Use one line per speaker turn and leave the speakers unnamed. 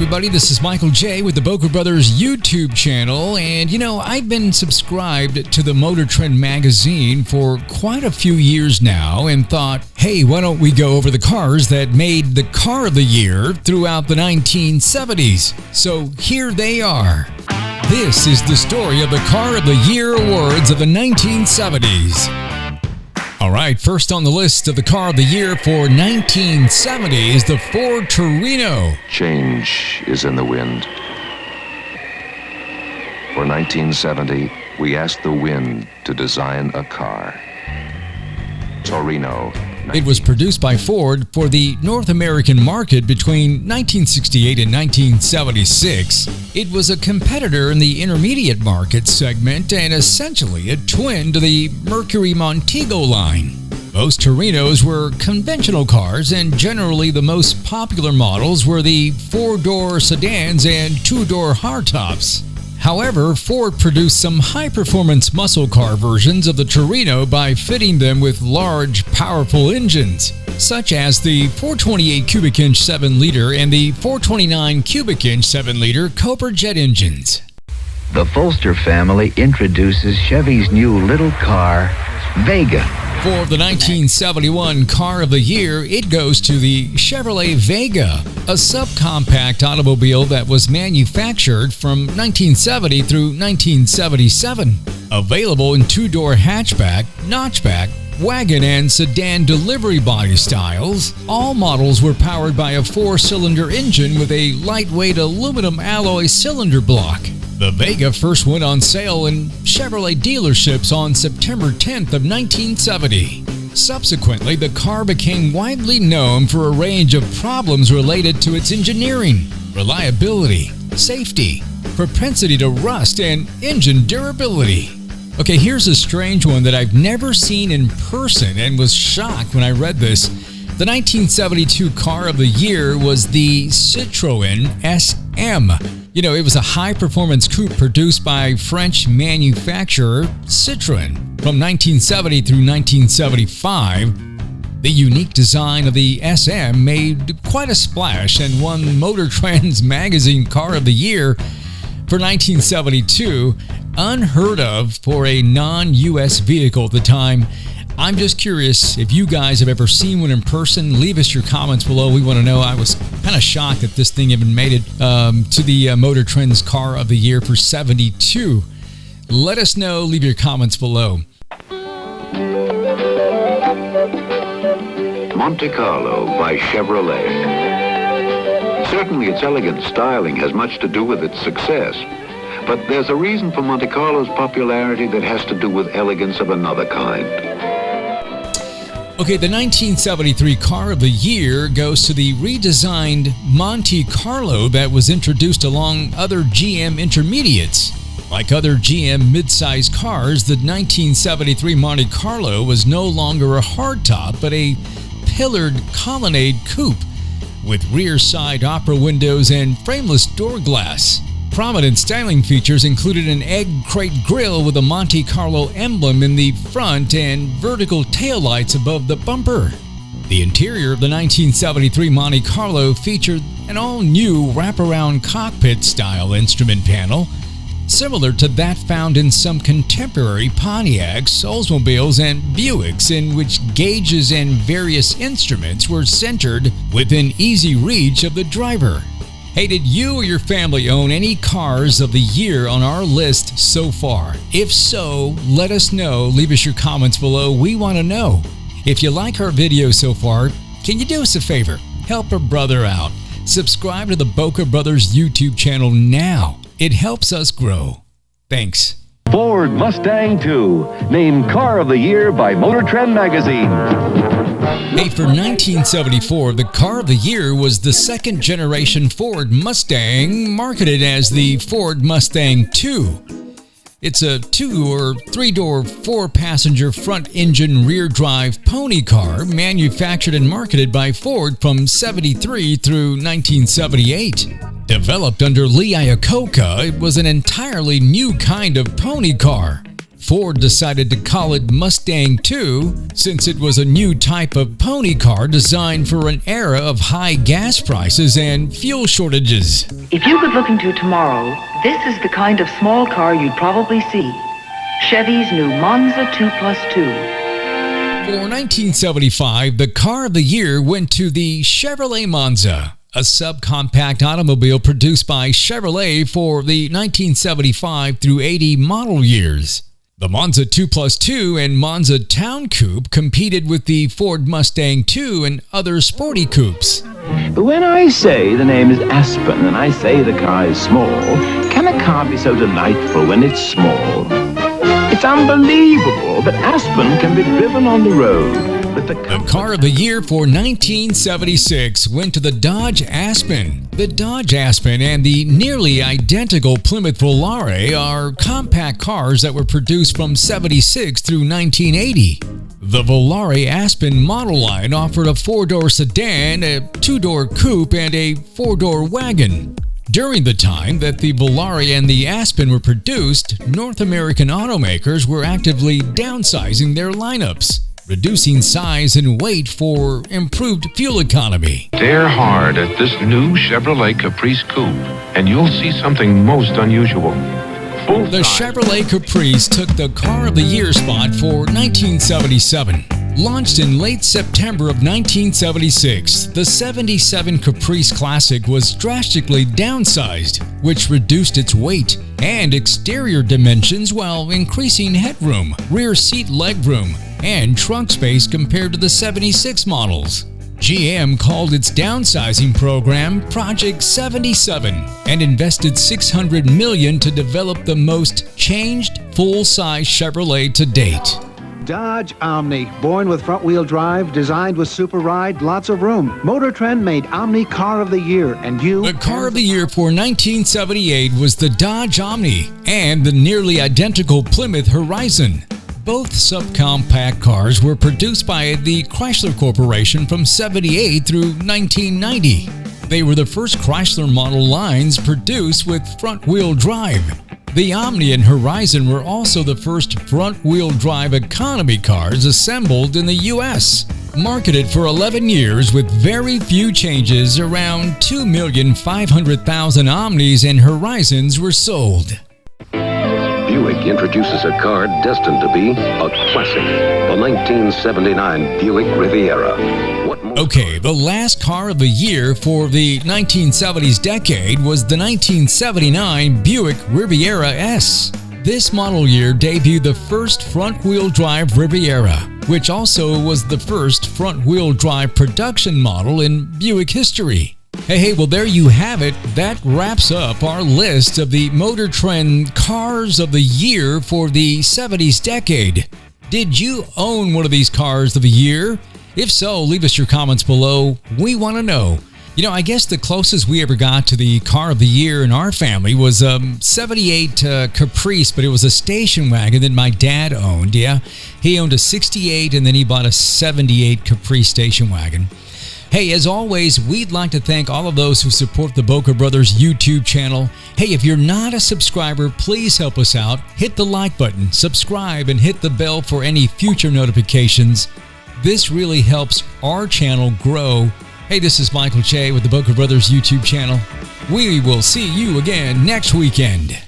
everybody, this is Michael J. with the Boker Brothers YouTube channel, and I've been subscribed to the Motor Trend magazine for quite a few years now and thought, hey, why don't we go over the cars that made the car of the year throughout the 1970s? So here they are. This is the story of the Car of the Year awards of the 1970s. All right, first on the list of the Car of the Year for 1970 is the Ford Torino.
Change is in the wind. For 1970, we asked the wind to design a car. Torino.
It was produced by Ford for the North American market between 1968 and 1976. It was a competitor in the intermediate market segment and essentially a twin to the Mercury Montego line. Most Torinos were conventional cars, and generally the most popular models were the four-door sedans and two-door hardtops. However, Ford produced some high-performance muscle car versions of the Torino by fitting them with large, powerful engines, such as the 428 cubic inch 7-liter and the 429 cubic inch 7-liter Cobra jet engines.
The Folster family introduces Chevy's new little car, Vega.
For the 1971 Car of the Year, it goes to the Chevrolet Vega, a subcompact automobile that was manufactured from 1970 through 1977. Available in two-door hatchback, notchback, wagon, and sedan delivery body styles, all models were powered by a four-cylinder engine with a lightweight aluminum alloy cylinder block. The Vega first went on sale in Chevrolet dealerships on September 10th of 1970. Subsequently, the car became widely known for a range of problems related to its engineering, reliability, safety, propensity to rust, and engine durability. Okay, here's a strange one that I've never seen in person and was shocked when I read this. The 1972 Car of the Year was the Citroen SM. It was a high-performance coupe produced by French manufacturer Citroen. From 1970 through 1975, the unique design of the SM made quite a splash and won Motor Trend's magazine Car of the Year for 1972, unheard of for a non-US vehicle at the time. I'm just curious if you guys have ever seen one in person. Leave us your comments below. We want to know. I was kind of shocked that this thing even made it to the Motor Trend's Car of the Year for 72. Let us know. Leave your comments below.
Monte Carlo by Chevrolet. Certainly its elegant styling has much to do with its success. But there's a reason for Monte Carlo's popularity that has to do with elegance of another kind.
Okay, the 1973 Car of the Year goes to the redesigned Monte Carlo that was introduced along other GM intermediates. Like other GM midsize cars, the 1973 Monte Carlo was no longer a hardtop, but a pillared colonnade coupe with rear side opera windows and frameless door glass. Prominent styling features included an egg crate grille with a Monte Carlo emblem in the front and vertical taillights above the bumper. The interior of the 1973 Monte Carlo featured an all-new wraparound cockpit-style instrument panel, similar to that found in some contemporary Pontiacs, Oldsmobiles, and Buicks, in which gauges and various instruments were centered within easy reach of the driver. Hey, did you or your family own any cars of the year on our list so far? If so, let us know. Leave us your comments below. We want to know. If you like our video so far, can you do us a favor? Help a brother out. Subscribe to the Boker Brothers YouTube channel now. It helps us grow. Thanks.
Ford Mustang II, named Car of the Year by Motor Trend magazine.
Hey, for 1974, the Car of the Year was the second-generation Ford Mustang, marketed as the Ford Mustang II. It's a two- or three-door, four-passenger front-engine, rear-drive pony car manufactured and marketed by Ford from 73 through 1978. Developed under Lee Iacocca, it was an entirely new kind of pony car. Ford decided to call it Mustang II since it was a new type of pony car designed for an era of high gas prices and fuel shortages.
If you could look into tomorrow, this is the kind of small car you'd probably see. Chevy's new Monza 2+2.
For 1975, the car of the year went to the Chevrolet Monza, a subcompact automobile produced by Chevrolet for the 1975 through 80 model years. The Monza 2+2 and Monza Town Coupe competed with the Ford Mustang II and other sporty coupes.
When I say the name is Aspen and I say the car is small, can a car be so delightful when it's small? It's unbelievable that Aspen can be driven on the road.
The car of the year for 1976 went to the Dodge Aspen. The Dodge Aspen and the nearly identical Plymouth Volare are compact cars that were produced from 76 through 1980. The Volare Aspen model line offered a 4-door sedan, a 2-door coupe, and a 4-door wagon. During the time that the Volare and the Aspen were produced, North American automakers were actively downsizing their lineups, reducing size and weight for improved fuel economy.
Stare hard at this new Chevrolet Caprice coupe, and you'll see something most unusual.
The Chevrolet Caprice took the Car of the Year spot for 1977. Launched in late September of 1976, the 77 Caprice Classic was drastically downsized, which reduced its weight and exterior dimensions while increasing headroom, rear seat legroom, and trunk space compared to the 76 models. GM called its downsizing program Project 77 and invested $600 million to develop the most changed full-size Chevrolet to date.
Dodge Omni, born with front-wheel drive, designed with super ride, lots of room. Motor Trend made Omni Car of the Year, and you...
The Car of the Year for 1978 was the Dodge Omni and the nearly identical Plymouth Horizon. Both subcompact cars were produced by the Chrysler Corporation from 78 through 1990. They were the first Chrysler model lines produced with front-wheel drive. The Omni and Horizon were also the first front-wheel drive economy cars assembled in the U.S. Marketed for 11 years with very few changes, around 2,500,000 Omnis and Horizons were sold.
Buick introduces a car destined to be a classic, the 1979 Buick Riviera.
Okay, the last car of the year for the 1970s decade was the 1979 Buick Riviera S. This model year debuted the first front-wheel drive Riviera, which also was the first front-wheel drive production model in Buick history. Hey, well, there you have it. That wraps up our list of the Motor Trend Cars of the Year for the 70s decade. Did you own one of these cars of the year? If so, leave us your comments below. We want to know. You know, I guess the closest we ever got to the car of the year in our family was 78 Caprice, but it was a station wagon that my dad owned. Yeah, he owned a 68 and then he bought a 78 Caprice station wagon. Hey, as always, we'd like to thank all of those who support the Boca Brothers YouTube channel. Hey, if you're not a subscriber, please help us out. Hit the like button, subscribe, and hit the bell for any future notifications. This really helps our channel grow. Hey, this is Michael Che with the Boca Brothers YouTube channel. We will see you again next weekend.